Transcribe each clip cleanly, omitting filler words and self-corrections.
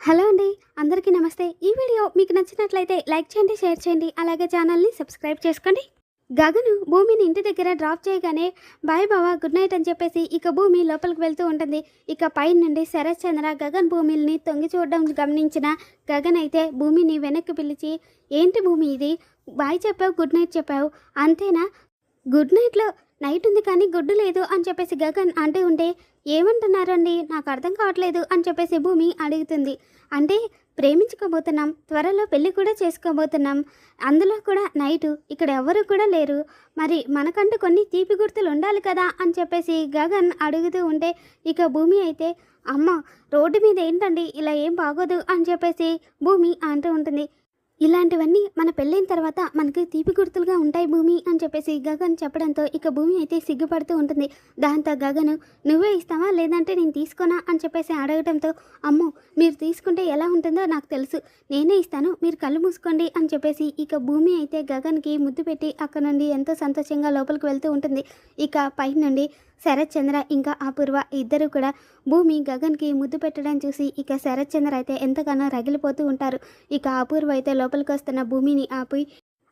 Hello అండి. అందరికీ నమస్తే. ఈ వీడియో మీకు నచ్చినట్లయితే లైక్ చేయండి, షేర్ చేయండి. అలాగే ఛానల్‌ని సబ్స్క్రైబ్ చేసుకోండి. గగను భూమిని ఇంటి దగ్గర డ్రాప్ చేయగానే బాయ్ బావ గుడ్ నైట్ అని చెప్పేసి ఇక భూమి లోపలికి వెళ్తూ ఉంటుంది. ఇక పైన నుండి శరత్ చంద్ర గగన్ భూమిని తొంగి చూడడం గమనించిన గగన్ అయితే భూమిని వెనక్కి పిలిచి, ఏంటి భూమి ఇది? బాయ్ చెప్పావు, గుడ్ నైట్ చెప్పావు, అంతేనా? గుడ్ నైట్‌లో నైట్ ఉంది కానీ గుడ్డు లేదు అని చెప్పేసి గగన్ అంటూ ఉంటే, ఏమంటున్నారండి నాకు అర్థం కావట్లేదు అని చెప్పేసి భూమి అడుగుతుంది. అంటే ప్రేమించుకోబోతున్నాం, త్వరలో పెళ్ళి కూడా చేసుకోబోతున్నాం, అందులో కూడా నైటు, ఇక్కడ ఎవరు కూడా లేరు, మరి మనకంటూ కొన్ని తీపి గుర్తులు ఉండాలి కదా అని చెప్పేసి గగన్ అడుగుతూ ఉంటే, ఇక భూమి అయితే అమ్మ రోడ్డు మీద ఏంటండి ఇలా ఏం బాగోదు అని చెప్పేసి భూమి అంటూ ఉంటుంది. ఇలాంటివన్నీ మన పెళ్ళైన తర్వాత మనకి తీపి గుర్తులుగా ఉంటాయి భూమి అని చెప్పేసి గగన్ చెప్పడంతో ఇక భూమి అయితే సిగ్గుపడుతూ ఉంటుంది. దాంతో గగను నువ్వే ఇస్తావా లేదంటే నేను తీసుకోనా అని చెప్పేసి అడగడంతో, అమ్మో మీరు తీసుకుంటే ఎలా ఉంటుందో నాకు తెలుసు, నేనే ఇస్తాను, మీరు కళ్ళు మూసుకోండి అని చెప్పేసి ఇక భూమి అయితే గగన్కి ముద్దు పెట్టి అక్కడ నుండి ఎంతో సంతోషంగా లోపలికి వెళ్తూ ఉంటుంది. ఇక పై నుండి శరత్ చంద్ర ఇంకా అపూర్వ ఇద్దరు కూడా భూమి గగన్కి ముద్దు పెట్టడం చూసి ఇక శరత్ చంద్ర అయితే ఎంతగానో రగిలిపోతూ ఉంటారు. ఇక అపూర్వ అయితే లోపలికి వస్తున్న భూమిని ఆపి,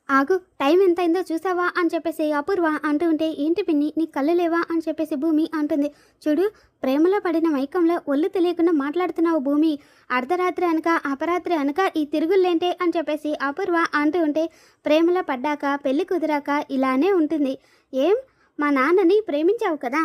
ఆగు టైం ఎంత అయిందో చూసావా అని చెప్పేసి అపూర్వ అంటూ ఉంటే, ఏంటి పిన్ని నీ కళ్ళు లేవా అని చెప్పేసి భూమి అంటుంది. చూడు ప్రేమలో పడిన మైకంలో ఒళ్ళు తెలియకుండా మాట్లాడుతున్నావు భూమి, అర్ధరాత్రి అనక అపరాత్రి అనక ఈ తిరుగులేంటే అని చెప్పేసి అపూర్వ అంటూ ఉంటే, ప్రేమలో పడ్డాక పెళ్లి కుదిరాక ఇలానే ఉంటుంది. ఏం మా నాన్నని ప్రేమించావు కదా,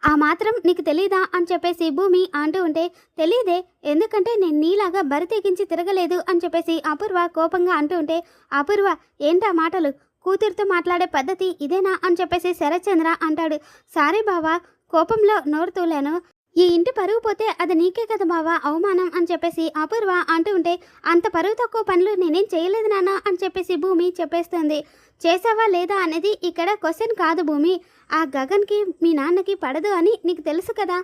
ఆ మాత్రం నీకు తెలీదా అని చెప్పేసి భూమి అంటూ ఉంటే, తెలీదే, ఎందుకంటే నేను నీలాగా బరి తెగించి తిరగలేదు అని చెప్పేసి అపూర్వ కోపంగా అంటూ ఉంటే, అపూర్వ ఏంటా మాటలు, కూతురితో మాట్లాడే పద్ధతి ఇదేనా అని చెప్పేసి శరత్ చంద్ర అంటాడు. సారీ బావా, కోపంలో నోరు తూలాను, ఈ ఇంటి పరువు పోతే అది నీకే కదా బావా అవమానం అని చెప్పేసి అపూర్వ అంటూ ఉంటే, అంత పరువు తక్కువ పనులు నేనేం చేయలేదు నాన్న అని చెప్పేసి భూమి చెప్పేస్తుంది. చేసావా లేదా అనేది ఇక్కడ క్వశ్చన్ కాదు భూమి, ఆ గగన్కి మీ నాన్నకి పడదు అని నీకు తెలుసు కదా,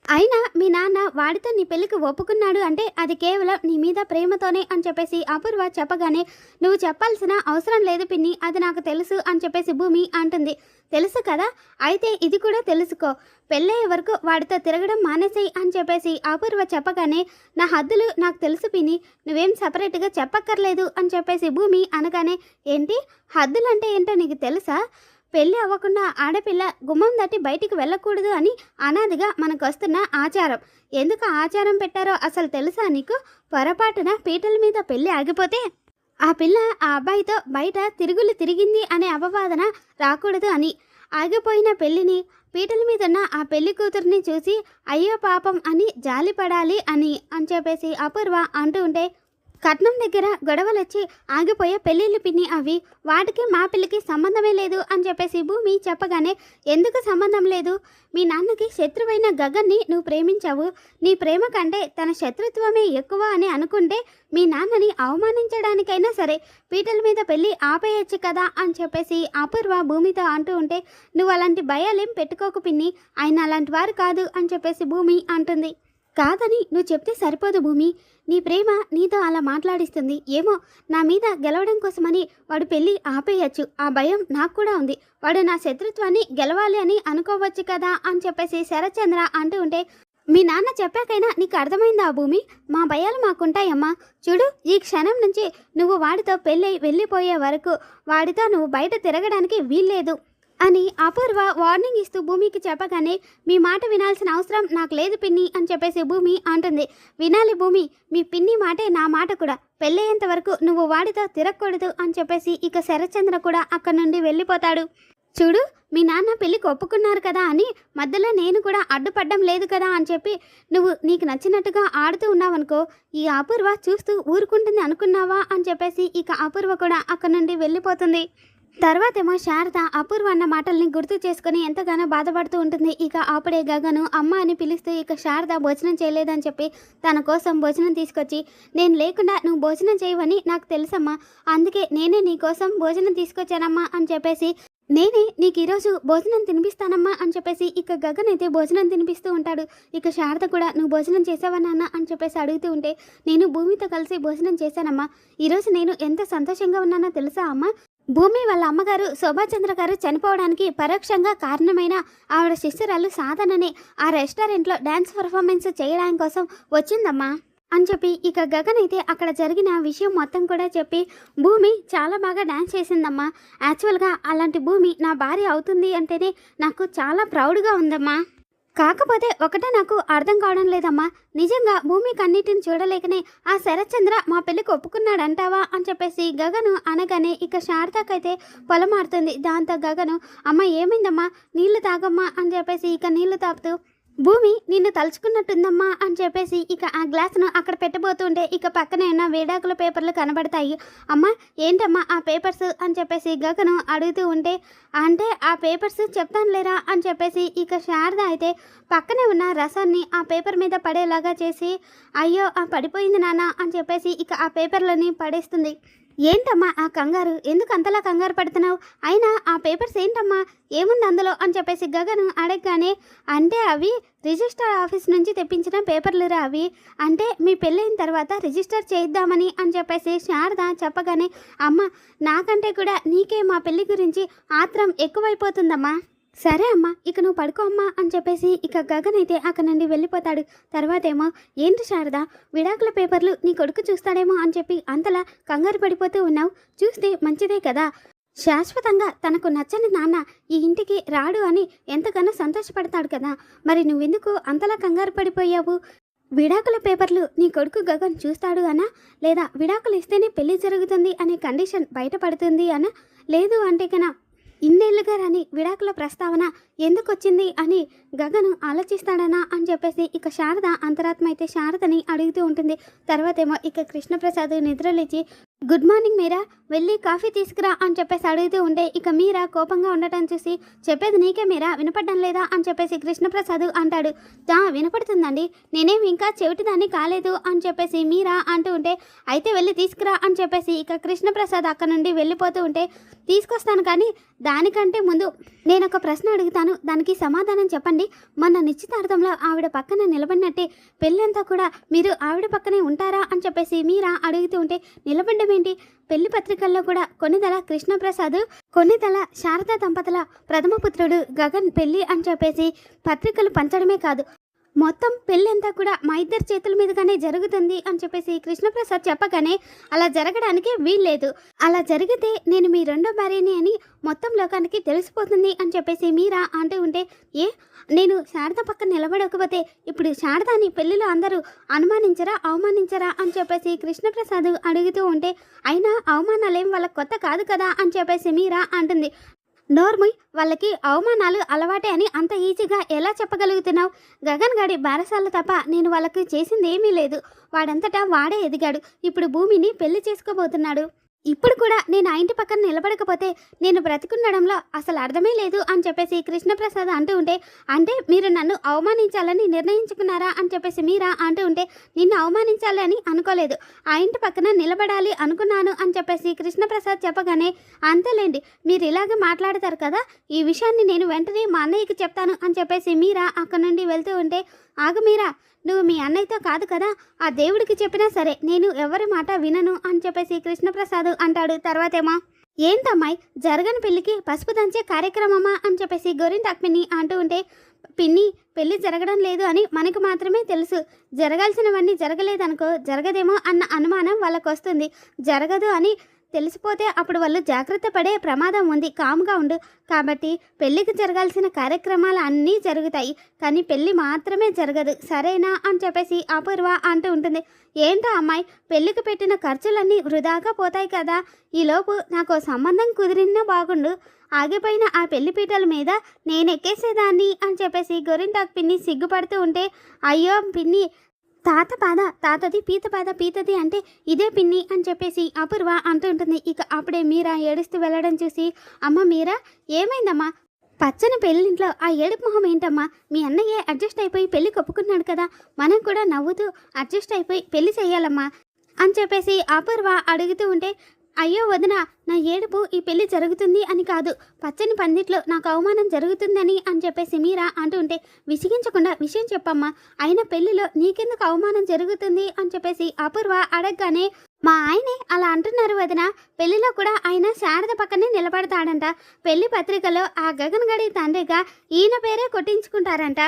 అయినా మీ నాన్న వాడితో నీ పెళ్ళికి ఒప్పుకున్నాడు అంటే అది కేవలం నీ మీద ప్రేమతోనే అని చెప్పేసి అపూర్వ చెప్పగానే, నువ్వు చెప్పాల్సిన అవసరం లేదు పిన్ని, అది నాకు తెలుసు అని చెప్పేసి భూమి అంటుంది. తెలుసు కదా, అయితే ఇది కూడా తెలుసుకో, పెళ్ళయ్యే వరకు వాడితో తిరగడం మానేసేయి అని చెప్పేసి అపూర్వ చెప్పగానే, నా హద్దులు నాకు తెలుసు పిన్ని, నువ్వేం సపరేట్గా చెప్పక్కర్లేదు అని చెప్పేసి భూమి అనగానే, ఏంటి హద్దులంటే ఏంటో నీకు తెలుసా, పెళ్ళి అవ్వకుండా ఆడపిల్ల గుమ్మం దాటి బయటికి వెళ్ళకూడదు అని అనాదిగా మనకు వస్తున్న ఆచారం, ఎందుకు ఆచారం పెట్టారో అసలు తెలుసా నీకు, పొరపాటున పీటల మీద పెళ్ళి ఆగిపోతే ఆ పిల్ల ఆ అబ్బాయితో బయట తిరుగులు తిరిగింది అనే అపవాదన రాకూడదు అని, ఆగిపోయిన పెళ్ళిని పీటల మీద ఉన్న ఆ పెళ్లి కూతురిని చూసి అయ్యో పాపం అని జాలిపడాలి అని చెప్పేసి అపూర్వ అంటూ ఉంటే, కట్నం దగ్గర గొడవలు వచ్చి ఆగిపోయే పెళ్ళిళ్ళు పిన్ని అవి, వాటికి మా పిల్లకి సంబంధమే లేదు అని చెప్పేసి భూమి చెప్పగానే, ఎందుకు సంబంధం లేదు, మీ నాన్నకి శత్రువైన గగన్ని నువ్వు ప్రేమించావు, నీ ప్రేమ కంటే తన శత్రుత్వమే ఎక్కువ అని అనుకుంటే మీ నాన్నని అవమానించడానికైనా సరే పీటల మీద పెళ్ళి ఆపేయచ్చు కదా అని చెప్పేసి అపూర్వ భూమితో అంటూ ఉంటే, నువ్వు అలాంటి భయాలేం పెట్టుకోకు పిన్ని, ఆయన అలాంటి వారు కాదు అని చెప్పేసి భూమి అంటుంది. కాదని నువ్వు చెప్తే సరిపోదు భూమి, నీ ప్రేమ నీతో అలా మాట్లాడిస్తుంది, ఏమో నా మీద గెలవడం కోసమని వాడు పెళ్ళి ఆపేయచ్చు, ఆ భయం నాకు కూడా ఉంది, వాడు నా శత్రుత్వాన్ని గెలవాలి అని అనుకోవచ్చు కదా అని చెప్పేసి శరత్ చంద్ర అంటూ ఉంటే, మీ నాన్న చెప్పాకైనా నీకు అర్థమైందా భూమి, మా భయాలు మాకుంటాయమ్మా, చూడు ఈ క్షణం నుంచి నువ్వు వాడితో పెళ్ళై వెళ్ళిపోయే వరకు వాడితో నువ్వు బయట తిరగడానికి వీల్లేదు అని అపూర్వ వార్నింగ్ ఇస్తూ భూమికి చెప్పగానే, మీ మాట వినాల్సిన అవసరం నాకు లేదు పిన్ని అని చెప్పేసి భూమి అంటుంది. వినాలి భూమి, మీ పిన్ని మాటే నా మాట కూడా, పెళ్ళయ్యేంత వరకు నువ్వు వాడితో తిరగకూడదు అని చెప్పేసి ఇక శరత్చంద్ర కూడా అక్కడి నుండి వెళ్ళిపోతాడు. చూడు మీ నాన్న పెళ్ళికి ఒప్పుకున్నారు కదా అని మధ్యలో నేను కూడా అడ్డుపడ్డం లేదు కదా అని చెప్పి నువ్వు నీకు నచ్చినట్టుగా ఆడుతూ ఉన్నావనుకో, ఈ అపూర్వ చూస్తూ ఊరుకుంటుంది అనుకున్నావా అని చెప్పేసి ఇక అపూర్వ కూడా అక్కడి నుండి వెళ్ళిపోతుంది. తర్వాతేమో శారద అపూర్వ అన్న మాటల్ని గుర్తు చేసుకుని ఎంతగానో బాధపడుతూ ఉంటుంది. ఇక అప్పుడే గగను అమ్మ అని పిలుస్తూ ఇక శారద భోజనం చేయలేదని చెప్పి తన కోసం భోజనం తీసుకొచ్చి, నేను లేకుండా నువ్వు భోజనం చేయవని నాకు తెలుసమ్మా, అందుకే నేనే నీ కోసం భోజనం తీసుకొచ్చానమ్మా అని చెప్పేసి, నేనే నీకు ఈరోజు భోజనం తినిపిస్తానమ్మా అని చెప్పేసి ఇక గగన్ అయితే భోజనం తినిపిస్తూ ఉంటాడు. ఇక శారద కూడా నువ్వు భోజనం చేసావా నాన్న అని చెప్పేసి అడుగుతూ ఉంటే, నేను భూమితో కలిసి భోజనం చేశానమ్మా, ఈరోజు నేను ఎంత సంతోషంగా ఉన్నానో తెలుసా అమ్మ, భూమి వాళ్ళ అమ్మగారు శోభాచంద్ర గారు చనిపోవడానికి పరోక్షంగా కారణమైన ఆవిడ శిష్యురాలు సాధనని ఆ రెస్టారెంట్లో డ్యాన్స్ పర్ఫార్మెన్స్ చేయడానికి కోసం వచ్చిందమ్మా. అని చెప్పి ఇక గగన్ అయితే అక్కడ జరిగిన విషయం మొత్తం కూడా చెప్పి, భూమి చాలా బాగా డ్యాన్స్ చేసిందమ్మా. యాక్చువల్గా అలాంటి భూమి నా భార్య అవుతుంది అంటేనే నాకు చాలా ప్రౌడ్గా ఉందమ్మా. కాకపోతే ఒకటే నాకు అర్థం కావడం లేదమ్మా, నిజంగా భూమి కన్నిటిని చూడలేకనే ఆ శరత్చంద్ర మా పెళ్ళికి ఒప్పుకున్నాడంటావా అని చెప్పేసి గగను అనగానే ఇక శారదకైతే పొలమారుతుంది. దాంతో గగను, అమ్మ ఏమైందమ్మా, నీళ్లు తాగమ్మా అని చెప్పేసి ఇక నీళ్లు తాగుతూ, భూమి నిన్ను తలుచుకున్నట్టుందమ్మా అని చెప్పేసి ఇక ఆ గ్లాసును అక్కడ పెట్టబోతుంటే ఇక పక్కనే ఉన్న వేడాకుల పేపర్లు కనబడతాయి. అమ్మ ఏంటమ్మా ఆ పేపర్స్ అని చెప్పేసి గగను అడుగుతూ ఉంటే, అంటే ఆ పేపర్స్ చెప్తాను లేరా అని చెప్పేసి ఇక శారద అయితే పక్కనే ఉన్న రసాన్ని ఆ పేపర్ మీద పడేలాగా చేసి, అయ్యో ఆ పడిపోయింది నాన్న అని చెప్పేసి ఇక ఆ పేపర్లని పడేస్తుంది. ఏంటమ్మా ఆ కంగారు, ఎందుకు అంతలా కంగారు పడుతున్నావు, అయినా ఆ పేపర్స్ ఏంటమ్మా, ఏముంది అందులో అని చెప్పేసి గగను అడగగానే, అంటే అవి రిజిస్టర్ ఆఫీస్ నుంచి తెప్పించిన పేపర్లురా అవి, అంటే మీ పెళ్ళైన తర్వాత రిజిస్టర్ చేయిద్దామని అని చెప్పేసి శారద చెప్పగానే, అమ్మ నాకంటే కూడా నీకే మా పెళ్ళి గురించి ఆత్రం ఎక్కువైపోతుందమ్మా. సరే అమ్మా ఇక నువ్వు పడుకో అమ్మా అని చెప్పేసి ఇక గగన్ అయితే అక్కడ నుండి వెళ్ళిపోతాడు. తర్వాతేమో, ఏంటి శారద విడాకుల పేపర్లు నీ కొడుకు చూస్తాడేమో అని చెప్పి అంతలా కంగారు పడిపోతూ ఉన్నావు, చూస్తే మంచిదే కదా, శాశ్వతంగా తనకు నచ్చని నాన్న ఈ ఇంటికి రాడు అని ఎంతగానో సంతోషపడతాడు కదా, మరి నువ్వెందుకు అంతలా కంగారు పడిపోయావు? విడాకుల పేపర్లు నీ కొడుకు గగన్ చూస్తాడు అనా, లేదా విడాకులు ఇస్తేనే పెళ్లి జరుగుతుంది అనే కండిషన్ బయటపడుతుంది అనా, లేదు అంటే కన్నా ఇన్నేళ్లుగా రాని విడాకుల ప్రస్తావన ఎందుకు వచ్చింది అని గగను ఆలోచిస్తాడనా అని చెప్పేసి ఇక శారద అంతరాత్మ అయితే శారదని అడుగుతూ ఉంటుంది. తర్వాతేమో ఇక కృష్ణప్రసాద్ నిద్రలేచి, గుడ్ మార్నింగ్ మీరా, వెళ్ళి కాఫీ తీసుకురా అని చెప్పేసి అడుగుతూ ఉంటే ఇక మీరా కోపంగా ఉండటం చూసి, చెప్పేది నీకే మీరా వినపడడం లేదా అని చెప్పేసి కృష్ణప్రసాద్ అంటాడు. వినపడుతుందండి, నేనేమి ఇంకా చెవిటిదాన్ని కాలేదు అని చెప్పేసి మీరా అంటూ ఉంటే, అయితే వెళ్ళి తీసుకురా అని చెప్పేసి ఇక కృష్ణప్రసాద్ అక్కడ నుండి వెళ్ళిపోతూ ఉంటే, తీసుకొస్తాను కానీ దానికంటే ముందు నేను ఒక ప్రశ్న అడుగుతాను, దానికి సమాధానం చెప్పండి. మొన్న నిశ్చితార్థంలో ఆవిడ పక్కన నిలబడినట్టే పెళ్ళంతా కూడా మీరు ఆవిడ పక్కనే ఉంటారా అని చెప్పేసి మీరా అడుగుతూ ఉంటే, నిలబడ్డం ఏంటి, పెళ్లి పత్రికల్లో కూడా కొన్నిదల కృష్ణప్రసాద్ కొన్నిదల శారదా దంపతుల ప్రథమ పుత్రుడు గగన్ పెళ్లి అని చెప్పేసి పత్రికలు పంచడమే కాదు, మొత్తం పెళ్ళంతా కూడా మా ఇద్దరి చేతుల మీదుగానే జరుగుతుంది అని చెప్పేసి కృష్ణప్రసాద్ చెప్పగానే, అలా జరగడానికి వీల్లేదు, అలా జరిగితే నేను మీ రెండో భార్యని అని మొత్తం లోకానికి తెలిసిపోతుంది అని చెప్పేసి మీరా అంటూ ఉంటే, నేను శారద పక్కన నిలబడకపోతే ఇప్పుడు శారదాని పెళ్లిలో అందరూ అనుమానించరా అవమానించరా అని చెప్పేసి కృష్ణప్రసాద్ అడుగుతూ ఉంటే, అయినా అవమానాలేం వాళ్ళకి కొత్త కాదు కదా అని చెప్పేసి మీరా అంటుంది. నోర్ముయ్, వాళ్ళకి అవమానాలు అలవాటే అని అంత ఈజీగా ఎలా చెప్పగలుగుతున్నావు? గగన్ గాడి బారసాల తప్ప నేను వాళ్ళకి చేసింది ఏమీ లేదు, వాడంతటా వాడే ఎదిగాడు, ఇప్పుడు భూమిని పెళ్లి చేసుకోబోతున్నాడు, ఇప్పుడు కూడా నేను ఆ ఇంటి పక్కన నిలబడకపోతే నేను బ్రతికుండడంలో అసలు అర్థమే లేదు అని చెప్పేసి కృష్ణప్రసాద్ అంటూ ఉంటే, అంటే మీరు నన్ను అవమానించాలని నిర్ణయించుకున్నారా అని చెప్పేసి మీరా అంటూ ఉంటే, నిన్ను అవమానించాలి అని అనుకోలేదు, ఆ ఇంటి పక్కన నిలబడాలి అనుకున్నాను అని చెప్పేసి కృష్ణప్రసాద్ చెప్పగానే, అంతేలేండి మీరు ఇలాగే మాట్లాడతారు కదా, ఈ విషయాన్ని నేను వెంటనే మా అన్నయ్యకి చెప్తాను అని చెప్పేసి మీరా అక్కడ నుండి వెళ్తూ ఉంటే, ఆగు మీరా, నువ్వు మీ అన్నయ్యతో కాదు కదా, ఆ దేవుడికి చెప్పినా సరే నేను ఎవరి మాట వినను అని చెప్పేసి కృష్ణప్రసాద్ అంటాడు. తర్వాతేమో, ఏంటమ్మాయి జరగని పెళ్ళికి పసుపు దంచే కార్యక్రమమా అని చెప్పేసి గోరింటాకు పిన్ని అంటూ ఉంటే, పిన్ని పెళ్ళి జరగడం లేదు అని మనకు మాత్రమే తెలుసు, జరగాల్సినవన్నీ జరగలేదనుకో జరగదేమో అన్న అనుమానం వాళ్ళకు వస్తుంది, జరగదు అని తెలిసిపోతే అప్పుడు వాళ్ళు జాగ్రత్త పడే ప్రమాదం ఉంది, కామ్గా ఉండు, కాబట్టి పెళ్ళికి జరగాల్సిన కార్యక్రమాలు అన్నీ జరుగుతాయి కానీ పెళ్ళి మాత్రమే జరగదు, సరేనా అని చెప్పేసి అపూర్వ అంటూ ఉంటుంది. ఏంటో అమ్మాయి, పెళ్ళికి పెట్టిన ఖర్చులన్నీ వృధాగా పోతాయి కదా, ఈలోపు నాకు సంబంధం కుదిరినా బాగుండు, ఆగిపోయిన ఆ పెళ్లి పీటల మీద నేను ఎక్కేసేదాన్ని అని చెప్పేసి గోరింటాకు పిన్ని సిగ్గుపడుతూ ఉంటే, అయ్యో పిన్ని, తాత పాద తాతది, పీత పాద పీతది అంటే ఇదే పిన్ని అని చెప్పేసి అపూర్వ అంటూ ఉంటుంది. ఇక అప్పుడే మీరా ఏడుస్తూ వెళ్ళడం చూసి, అమ్మ మీరా ఏమైందమ్మా, పచ్చని పెళ్ళింట్లో ఆ ఏడుపు మొహం ఏంటమ్మా, మీ అన్నయ్య అడ్జస్ట్ అయిపోయి పెళ్ళి ఒప్పుకున్నాడు కదా, మనం కూడా నవ్వుతూ అడ్జస్ట్ అయిపోయి పెళ్లి చేయాలమ్మా అని చెప్పేసి అపూర్వ అడుగుతూ ఉంటే, అయ్యో వదిన, నా ఏడుపు ఈ పెళ్లి జరుగుతుంది అని కాదు, పచ్చని పందిట్లో నాకు అవమానం జరుగుతుందని అని చెప్పేసి మీరా అంటూ ఉంటే, విసిగించకుండా విషయం చెప్పమ్మా, అయినా పెళ్లిలో నీకెందుకు అవమానం జరుగుతుంది అని చెప్పేసి అపూర్వ అడగగానే, మా ఆయనే అలా అంటున్నారు వదిన, పెళ్లిలో కూడా ఆయన శారద పక్కనే నిలబడతాడంట, పెళ్లి పత్రికలో ఆ గగన్ గడి తండ్రిగా ఈయన పేరే కొట్టించుకుంటారంట.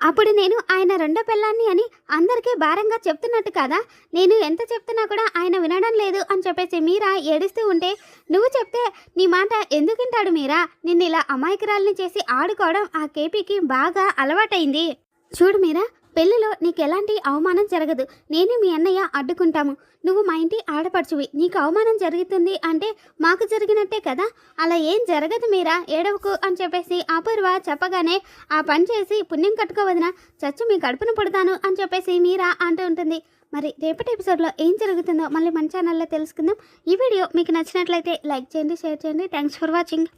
అప్పుడు నేను ఆయన రెండో పెళ్ళాన్ని అని అందరికీ భారంగా చెప్తున్నట్టు కదా. నేను ఎంత చెప్తున్నా కూడా ఆయన వినడం లేదు అని చెప్పేసి మీరా ఏడుస్తూ ఉంటే, నువ్వు చెప్తే నీ మాట ఎందుకింటాడు మీరా? నిన్ను ఇలా అమాయకురాల్ని చేసి ఆడుకోవడం ఆ కేపీకి బాగా అలవాటైంది. చూడు మీరా, పెళ్ళిలో నీకు ఎలాంటి అవమానం జరగదు. నేను మీ అన్నయ్య అడ్డుకుంటాము. నువ్వు మా ఇంటి ఆడపడుచువి. నీకు అవమానం జరుగుతుంది అంటే మాకు జరిగినట్టే కదా. అలా ఏం జరగదు మీరా, ఏడవకు అని చెప్పేసి అపూర్వ చెప్పగానే, ఆ పని చేసి పుణ్యం కట్టుకోవదినా, చచ్చి మీ కడుపున పుడతాను అని చెప్పేసి మీరా అంటూ ఉంటుంది. మరి రేపటి ఎపిసోడ్లో ఏం జరుగుతుందో మళ్ళీ మన ఛానల్లో తెలుసుకుందాం. ఈ వీడియో మీకు నచ్చినట్లయితే లైక్ చేయండి, షేర్ చేయండి. Thanks for watching.